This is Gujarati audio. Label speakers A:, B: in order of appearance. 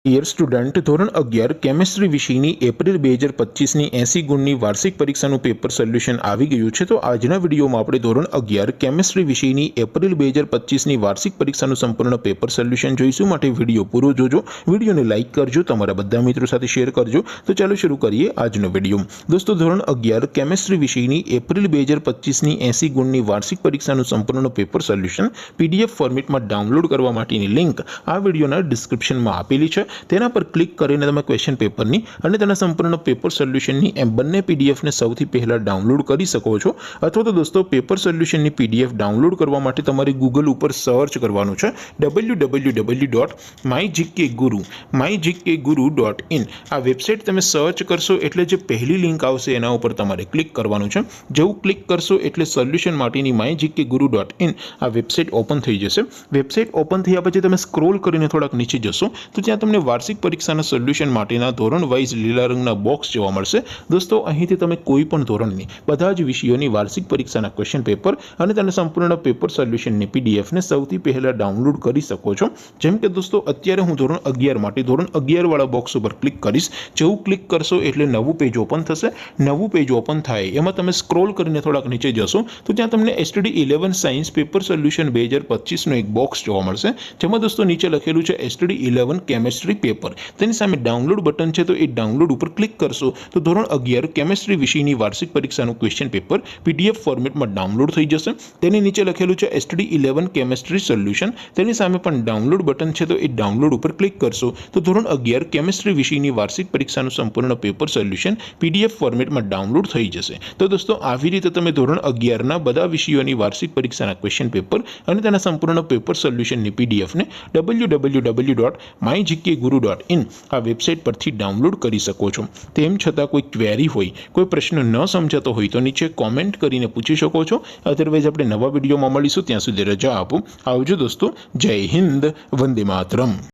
A: ડિયર સ્ટુડન્ટ, ધોરણ 11 કેમેસ્ટ્રી વિષયની એપ્રિલ 2025ની 80 ગુણની વાર્ષિક પરીક્ષાનું પેપર સોલ્યુશન આવી ગયું છે। તો આજના વિડીયોમાં આપણે ધોરણ 11 કેમેસ્ટ્રી વિષયની એપ્રિલ 2025ની વાર્ષિક પરીક્ષાનું સંપૂર્ણ પેપર સોલ્યુશન જોઈશું। માટે વિડીયો પૂરો જોજો, વિડીયોને લાઇક કરજો, તમારા બધા મિત્રો સાથે શેર કરજો। તો ચાલો શરૂ કરીએ આજનો વિડીયો। દોસ્તો, ધોરણ 11 કેમેસ્ટ્રી વિષયની એપ્રિલ 2025ની 80 ગુણની વાર્ષિક પરીક્ષાનું સંપૂર્ણ પેપર સોલ્યુશન PDF ફોર્મેટમાં ડાઉનલોડ કરવા માટેની લિંક આ વિડીયોના ડિસ્ક્રિપ્શનમાં આપેલી છે। તેના પર ક્લિક કરીને તમે ક્વેશ્ચન પેપરની અને તેના સંપૂર્ણ પેપર સોલ્યુશનની એમ બંને પીડીએફને સૌથી પહેલા ડાઉનલોડ કરી શકો છો। અથવા તો દોસ્તો, પેપર સોલ્યુશનની પીડીએફ ડાઉનલોડ કરવા માટે તમારે ગૂગલ ઉપર સર્ચ કરવાનું છે www.mygkguru.in। આ વેબસાઇટ તમે સર્ચ કરશો એટલે જે પહેલી લિંક આવશે એના ઉપર તમારે ક્લિક કરવાનું છે। જેવું ક્લિક કરશો એટલે સોલ્યુશન માટેની mygkguru.in આ વેબસાઇટ ઓપન થઈ જશે। વેબસાઇટ ઓપન થયા પછી તમે સ્ક્રોલ કરીને થોડાક નીચે જશો તો ત્યાં તમને વાર્ષિક પરીક્ષાના સોલ્યુશન માટેના ધોરણ વાઇઝ લીલા રંગના બોક્સ જોવા મળશે। દોસ્તો, અહીંથી તમે કોઈ પણ ધોરણની બધા જ વિષયોની વાર્ષિક પરીક્ષાના ક્વેશ્ચન પેપર અને તેના સંપૂર્ણ પેપર સોલ્યુશનની પીડીએફને સૌથી પહેલા ડાઉનલોડ કરી શકો છો। જેમ કે દોસ્તો, અત્યારે હું ધોરણ 11 માટે ધોરણ 11 વાળા બોક્સ ઉપર ક્લિક કરીશ। જેવું ક્લિક કરશો એટલે નવું પેજ ઓપન થશે। નવું પેજ ઓપન થાય એમાં તમે સ્ક્રોલ કરીને થોડાક નીચે જશો તો ત્યાં તમને STD 11 સાયન્સ પેપર સોલ્યુશન 2025નો એક બોક્સ જોવા મળશે, જેમાં દોસ્તો નીચે લખેલું છે STD 11 કેમેસ્ટ્રી પેપર। તેની સામે ડાઉનલોડ બટન છે, તો એ ડાઉનલોડ ઉપર ક્લિક કરશો તો ધોરણ 11 કેમેસ્ટ્રી વિષયની વાર્ષિક પરીક્ષાનું ક્વેશ્ચન પેપર PDF ફોર્મેટમાં ડાઉનલોડ થઈ જશે। તેની નીચે લખેલું છે STD 11 કેમેસ્ટ્રી સોલ્યુશન। તેની સામે પણ ડાઉનલોડ બટન છે, તો એ ડાઉનલોડ ઉપર ક્લિક કરશો તો ધોરણ 11 કેમેસ્ટ્રી વિષયની વાર્ષિક પરીક્ષાનું સંપૂર્ણ પેપર સોલ્યુશન PDF ફોર્મેટમાં ડાઉનલોડ થઈ જશે। તો દોસ્તો, આવી રીતે તમે ધોરણ 11ના બધા વિષયોની વાર્ષિક પરીક્ષાના ક્વેશ્ચન પેપર અને તેના સંપૂર્ણ પેપર સોલ્યુશનની પીડીએફને www.mygkguru.in આ વેબસાઇટ પરથી ડાઉનલોડ કરી શકો છો। તેમ છતાં કોઈ ક્વેરી હોય, કોઈ પ્રશ્ન ન સમજાતો હોય તો નીચે કોમેન્ટ કરીને પૂછી શકો છો। અધરવાઇઝ આપણે નવા વિડીયોમાં મળીશું, ત્યાં સુધી રજા આપો। આવજો દોસ્તો, જય હિન્દ, વંદે માતરમ।